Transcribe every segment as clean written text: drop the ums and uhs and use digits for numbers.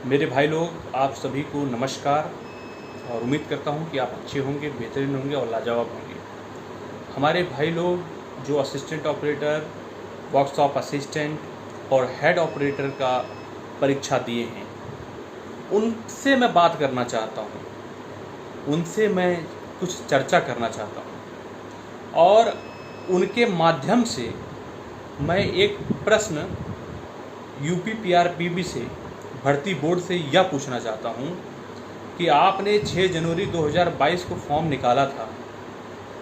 मेरे भाई लोग, आप सभी को नमस्कार। और उम्मीद करता हूं कि आप अच्छे होंगे, बेहतरीन होंगे और लाजवाब होंगे। हमारे भाई लोग जो असिस्टेंट ऑपरेटर, वर्कशॉप असिस्टेंट और हेड ऑपरेटर का परीक्षा दिए हैं, उनसे मैं बात करना चाहता हूं, उनसे मैं कुछ चर्चा करना चाहता हूं और उनके माध्यम से मैं एक प्रश्न यूपी पीआरपीबी से, भर्ती बोर्ड से यह पूछना चाहता हूं कि आपने 6 जनवरी 2022 को फॉर्म निकाला था,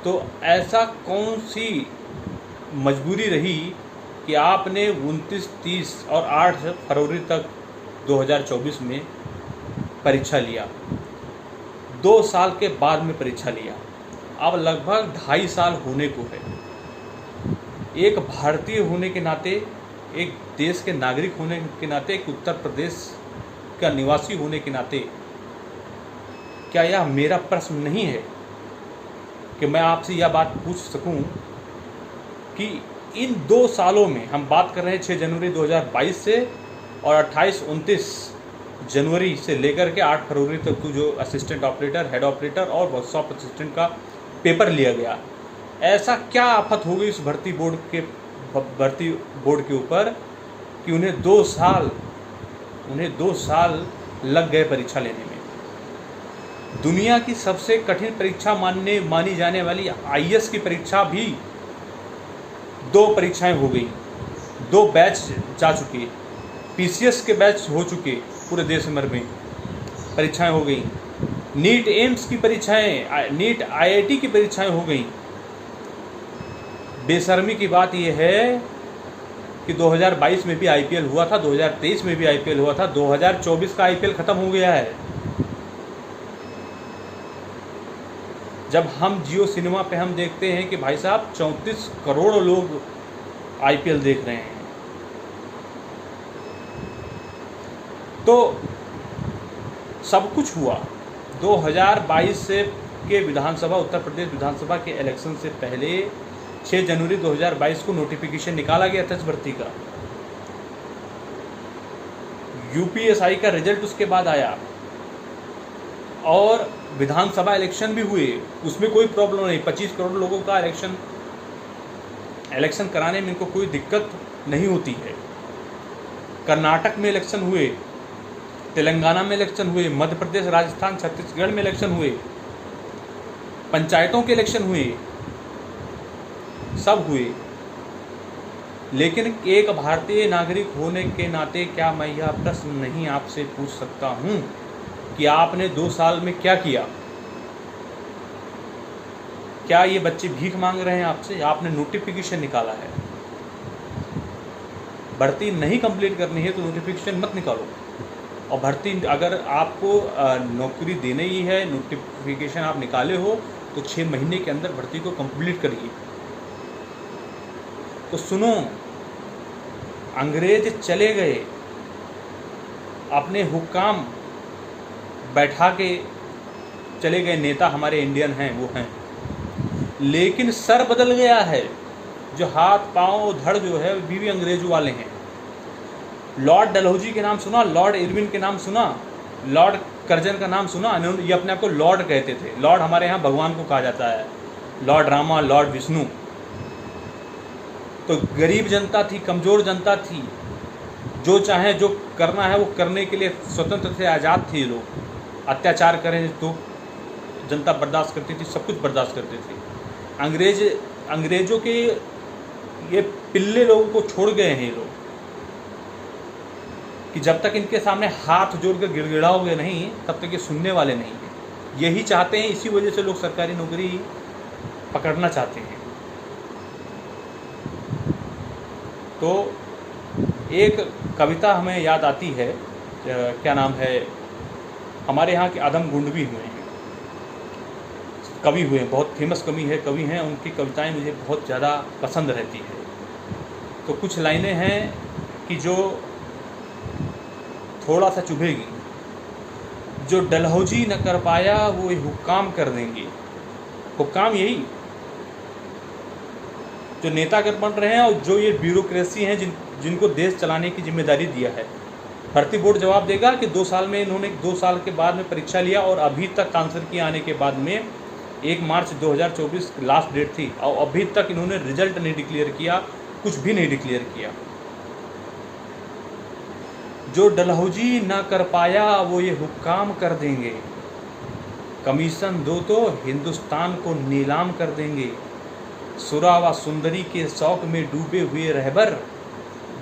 तो ऐसा कौन सी मजबूरी रही कि आपने 29, 30 और 8 फरवरी तक 2024 में परीक्षा लिया। 2 साल के बाद में परीक्षा लिया। अब लगभग 2.5 साल होने को है। एक भारतीय होने के नाते, एक देश के नागरिक होने के नाते, एक उत्तर प्रदेश का निवासी होने के नाते, क्या यह मेरा प्रश्न नहीं है कि मैं आपसे यह बात पूछ सकूं कि इन 2 सालों में, हम बात कर रहे हैं 6 जनवरी 2022 से और 28-29 जनवरी से लेकर के 8 फरवरी तक जो असिस्टेंट ऑपरेटर, हेड ऑपरेटर और वर्कशॉप असिस्टेंट का पेपर लिया गया, ऐसा क्या आफत हो गई उस भर्ती बोर्ड के ऊपर कि उन्हें 2 साल लग गए परीक्षा लेने में। दुनिया की सबसे कठिन परीक्षा मानी जाने वाली आईएएस की परीक्षा भी 2 परीक्षाएं हो गई, 2 बैच जा चुके, पीसीएस के बैच हो चुके, पूरे देश भर में परीक्षाएं हो गई, नीट एम्स की परीक्षाएं, नीट आईआईटी की परीक्षाएं हो गई। बेशर्मी की बात यह है कि 2022 में भी आईपीएल हुआ था, 2023 में भी आईपीएल हुआ था, 2024 का आईपीएल खत्म हो गया है। जब हम जियो सिनेमा पे हम देखते हैं कि भाई साहब 34 करोड़ लोग आईपीएल देख रहे हैं, तो सब कुछ हुआ 2022 से के विधानसभा, उत्तर प्रदेश विधानसभा के इलेक्शन से पहले 6 जनवरी 2022 को नोटिफिकेशन निकाला गया था इस भर्ती का। यूपीएसआई का रिजल्ट उसके बाद आया और विधानसभा इलेक्शन भी हुए, उसमें कोई प्रॉब्लम नहीं। 25 करोड़ लोगों का इलेक्शन कराने में इनको कोई दिक्कत नहीं होती है। कर्नाटक में इलेक्शन हुए, तेलंगाना में इलेक्शन हुए, मध्य प्रदेश, राजस्थान, छत्तीसगढ़ में इलेक्शन हुए, पंचायतों के इलेक्शन हुए, सब हुए। लेकिन एक भारतीय नागरिक होने के नाते क्या मैं यह प्रश्न नहीं आपसे पूछ सकता हूं कि आपने 2 साल में क्या किया? क्या ये बच्चे भीख मांग रहे हैं आपसे? आपने नोटिफिकेशन निकाला है। भर्ती नहीं कंप्लीट करनी है तो नोटिफिकेशन मत निकालो। और भर्ती अगर आपको नौकरी देनी ही है, नोटिफिकेशन आप निकाले हो तो 6 महीने के अंदर भर्ती को कंप्लीट करिए। तो सुनो, अंग्रेज चले गए, अपने हुक्काम बैठा के चले गए, नेता हमारे इंडियन हैं, वो हैं, लेकिन सर बदल गया है। जो हाथ पांव धड़ जो है भी अंग्रेजों वाले हैं। लॉर्ड डलहौजी के नाम सुना? लॉर्ड इरविन के नाम सुना? लॉर्ड कर्जन का नाम सुना? ये अपने आप को लॉर्ड कहते थे। लॉर्ड हमारे यहाँ भगवान को कहा जाता है, लॉर्ड रामा, लॉर्ड विष्णु। तो गरीब जनता थी, कमज़ोर जनता थी, जो चाहे जो करना है वो करने के लिए स्वतंत्र थे, आज़ाद थे। लोग अत्याचार करें तो जनता बर्दाश्त करती थी, सब कुछ बर्दाश्त करते थे। अंग्रेज़ों के ये पिल्ले लोगों को छोड़ गए हैं ये लोग कि जब तक इनके सामने हाथ जोड़ कर गिड़गिड़ाओगे नहीं, तब तक ये सुनने वाले नहीं हैं। यही चाहते हैं, इसी वजह से लोग सरकारी नौकरी पकड़ना चाहते हैं। तो एक कविता हमें याद आती है, क्या नाम है, हमारे यहाँ के आदम गुंडवी हुए हैं, कवि हुए हैं, बहुत फेमस कवि हैं, उनकी कविताएं मुझे बहुत ज़्यादा पसंद रहती है। तो कुछ लाइनें हैं कि जो थोड़ा सा चुभेगी। जो डलहौजी न कर पाया वो हुक्काम कर देंगे। हुक्काम यही जो नेतागण बन रहे हैं और जो ये ब्यूरोक्रेसी हैं जिनको देश चलाने की जिम्मेदारी दिया है, भर्ती बोर्ड जवाब देगा कि 2 साल में इन्होंने 2 साल के बाद में परीक्षा लिया और अभी तक आंसर की आने के बाद में 1 मार्च 2024 लास्ट डेट थी और अभी तक इन्होंने रिजल्ट नहीं डिक्लेयर किया, कुछ भी नहीं डिक्लेयर किया। जो डलहौजी ना कर पाया वो ये हुक्काम कर देंगे, कमीशन दो तो हिंदुस्तान को नीलाम कर देंगे। सुरा व सुंदरी के शौक में डूबे हुए रहबर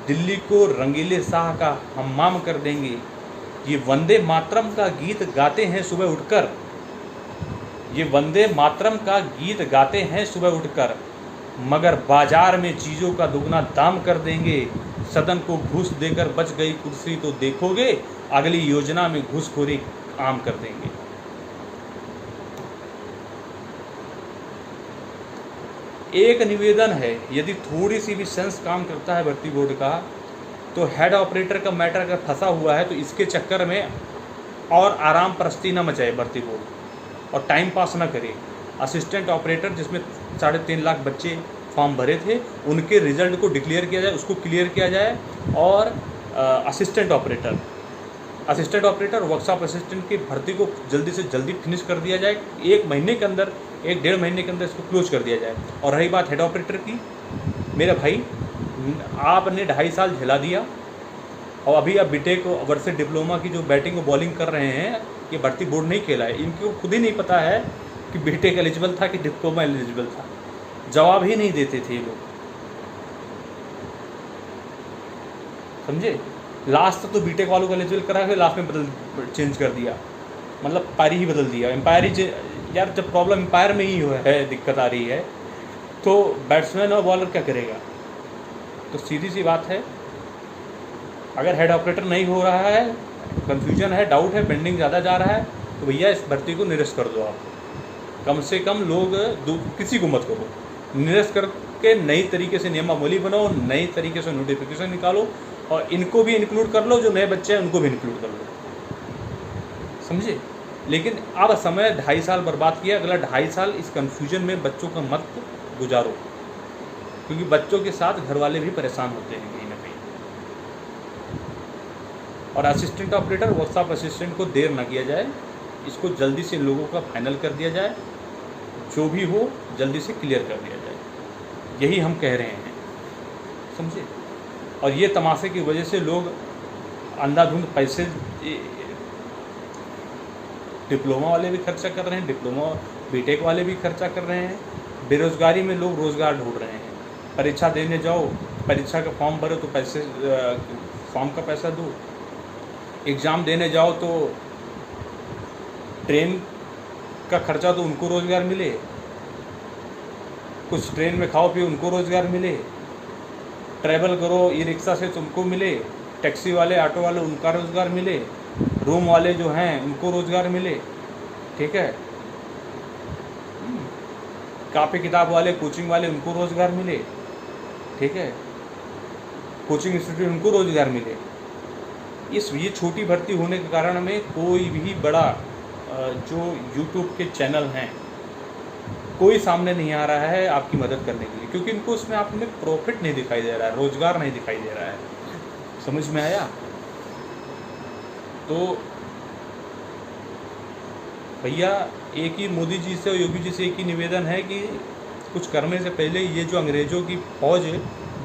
दिल्ली को रंगीले शाह का हम्माम कर देंगे। ये वंदे मातरम का गीत गाते हैं सुबह उठकर, ये वंदे मातरम का गीत गाते हैं सुबह उठकर, मगर बाजार में चीज़ों का दुगना दाम कर देंगे। सदन को घूस देकर बच गई कुर्सी तो देखोगे, अगली योजना में घूसखोरी आम कर देंगे। एक निवेदन है, यदि थोड़ी सी भी सेंस काम करता है भर्ती बोर्ड का, तो हेड ऑपरेटर का मैटर अगर फंसा हुआ है तो इसके चक्कर में और आराम परस्ती न मचाए भर्ती बोर्ड और टाइम पास ना करे। असिस्टेंट ऑपरेटर जिसमें 3.5 लाख बच्चे फॉर्म भरे थे, उनके रिजल्ट को डिक्लेयर किया जाए, उसको क्लियर किया जाए। और असिस्टेंट ऑपरेटर वर्कशॉप असिस्टेंट की भर्ती को जल्दी से जल्दी फिनिश कर दिया जाए। 1 महीने के अंदर, 1-1.5 महीने के अंदर इसको क्लोज कर दिया जाए। और रही बात हेड ऑपरेटर की, मेरे भाई आपने 2.5 साल झेला दिया और अभी आप बीटेक वर्सेस डिप्लोमा की जो बैटिंग और बॉलिंग कर रहे हैं, ये भर्ती बोर्ड नहीं खेला है। इनको खुद ही नहीं पता है कि बीटेक एलिजिबल था कि डिप्लोमा एलिजिबल था, जवाब ही नहीं देते थे ये लोग, समझे। लास्ट तक तो बीटेक वालों को एलिजिबल करा के लास्ट में चेंज कर दिया, मतलब पारी ही बदल दिया। एम्पायर ही यार, जब प्रॉब्लम एम्पायर में ही है, दिक्कत आ रही है, तो बैट्समैन और बॉलर क्या करेगा। तो सीधी सी बात है, अगर हेड ऑपरेटर नहीं हो रहा है, कन्फ्यूजन है, डाउट है, पेंडिंग ज़्यादा जा रहा है, तो भैया इस भर्ती को निरस्त कर दो। आप कम से कम लोग किसी को मत करो, निरस्त करके नई तरीके से नियमावली बनाओ, नई तरीके से नोटिफिकेशन निकालो और इनको भी इंक्लूड कर लो, जो नए बच्चे हैं उनको भी इंक्लूड कर लो, समझे। लेकिन अब समय 2.5 साल बर्बाद किया, अगला 2.5 साल इस कन्फ्यूजन में बच्चों का मत गुजारो, क्योंकि बच्चों के साथ घर वाले भी परेशान होते हैं कहीं ना कहीं। और असिस्टेंट ऑपरेटर वर्कशॉप असिस्टेंट को देर ना किया जाए, इसको जल्दी से लोगों का फाइनल कर दिया जाए, जो भी हो जल्दी से क्लियर कर दिया जाए, यही हम कह रहे हैं, समझे। और ये तमाशे की वजह से लोग अंधाधुंध पैसे, डिप्लोमा वाले भी खर्चा कर रहे हैं, डिप्लोमा बीटेक वाले भी खर्चा कर रहे हैं, बेरोज़गारी में लोग रोज़गार ढूंढ रहे हैं। परीक्षा देने जाओ, परीक्षा का फॉर्म भरो तो पैसे, फॉर्म का पैसा दो, एग्ज़ाम देने जाओ तो ट्रेन का खर्चा तो उनको रोज़गार मिले, कुछ ट्रेन में खाओ पियो उनको रोज़गार मिले, ट्रैवल करो ई रिक्शा से तुमको मिले, टैक्सी वाले ऑटो वाले उनका रोज़गार मिले, रूम वाले जो हैं उनको रोज़गार मिले, ठीक है, कापी किताब वाले, कोचिंग वाले उनको रोज़गार मिले, ठीक है, कोचिंग इंस्टीट्यूट उनको रोज़गार मिले। ये छोटी भर्ती होने के कारण में कोई भी बड़ा जो यूट्यूब के चैनल हैं, कोई सामने नहीं आ रहा है आपकी मदद करने के लिए, क्योंकि इनको उसमें आप में प्रॉफिट नहीं दिखाई दे रहा है, रोज़गार नहीं दिखाई दे रहा है। समझ में आया। तो भैया एक ही मोदी जी से और योगी जी से एक ही निवेदन है कि कुछ करने से पहले ये जो अंग्रेज़ों की फौज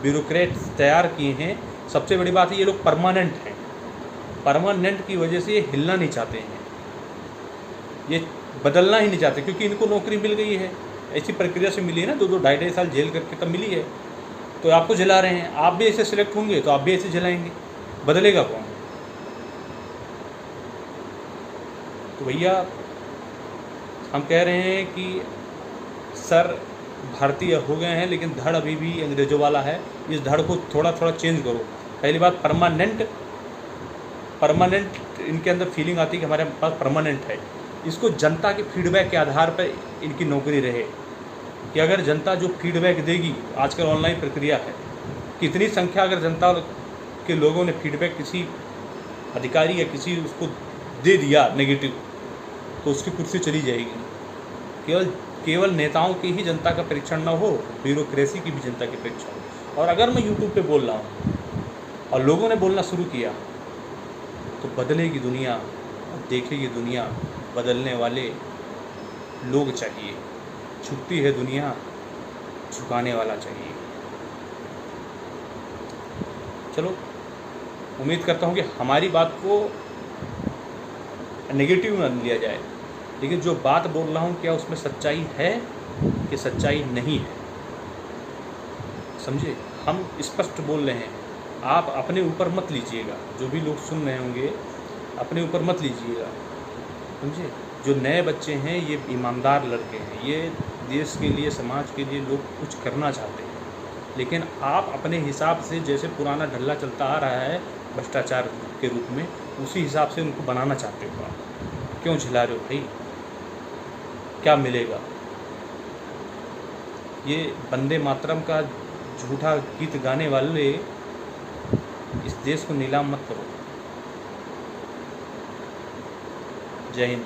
ब्यूरोक्रेट्स तैयार किए हैं, सबसे बड़ी बात है ये लोग परमानेंट हैं, परमानेंट की वजह से ये हिलना नहीं चाहते हैं, ये बदलना ही नहीं चाहते, क्योंकि इनको नौकरी मिल गई है, ऐसी प्रक्रिया से मिली है ना, 2-2 2.5 साल जेल करके तब मिली है, तो आपको जला रहे हैं, आप भी ऐसे सिलेक्ट होंगे तो आप भी ऐसे जलाएंगे, बदलेगा कौन। तो भैया हम कह रहे हैं कि सर भारतीय हो गए हैं लेकिन धड़ अभी भी अंग्रेज़ों वाला है, इस धड़ को थोड़ा थोड़ा चेंज करो। पहली बात परमानेंट इनके अंदर फीलिंग आती है कि हमारे पास परमानेंट है, इसको जनता के फीडबैक के आधार पर इनकी नौकरी रहे, कि अगर जनता जो फीडबैक देगी, आजकल ऑनलाइन प्रक्रिया है, कितनी संख्या अगर जनता के लोगों ने फीडबैक किसी अधिकारी या किसी उसको दे दिया नेगेटिव, तो उसकी कुर्सी चली जाएगी। केवल नेताओं की ही जनता का परीक्षण ना हो, ब्यूरोक्रेसी की भी जनता की परीक्षण हो। और अगर मैं यूट्यूब पे बोल रहा हूँ और लोगों ने बोलना शुरू किया बदलेगी दुनिया और देखेगी दुनिया बदलने वाले लोग चाहिए। झुकती है दुनिया, झुकाने वाला चाहिए। चलो, उम्मीद करता हूँ कि हमारी बात को नेगेटिव न लिया जाए, लेकिन जो बात बोल रहा हूँ क्या उसमें सच्चाई है कि सच्चाई नहीं है, समझे। हम स्पष्ट बोल रहे हैं, आप अपने ऊपर मत लीजिएगा। जो भी लोग सुन रहे होंगे अपने ऊपर मत लीजिएगा, समझे। जो नए बच्चे हैं ये ईमानदार लड़के हैं, ये देश के लिए समाज के लिए लोग कुछ करना चाहते हैं, लेकिन आप अपने हिसाब से जैसे पुराना ढल्ला चलता आ रहा है भ्रष्टाचार के रूप में, उसी हिसाब से उनको बनाना चाहते हो आप। क्यों झिला रहे हो भाई, क्या मिलेगा। ये वंदे मातरम का झूठा गीत गाने वाले इस देश को नीलाम मत करो। जय हिंद।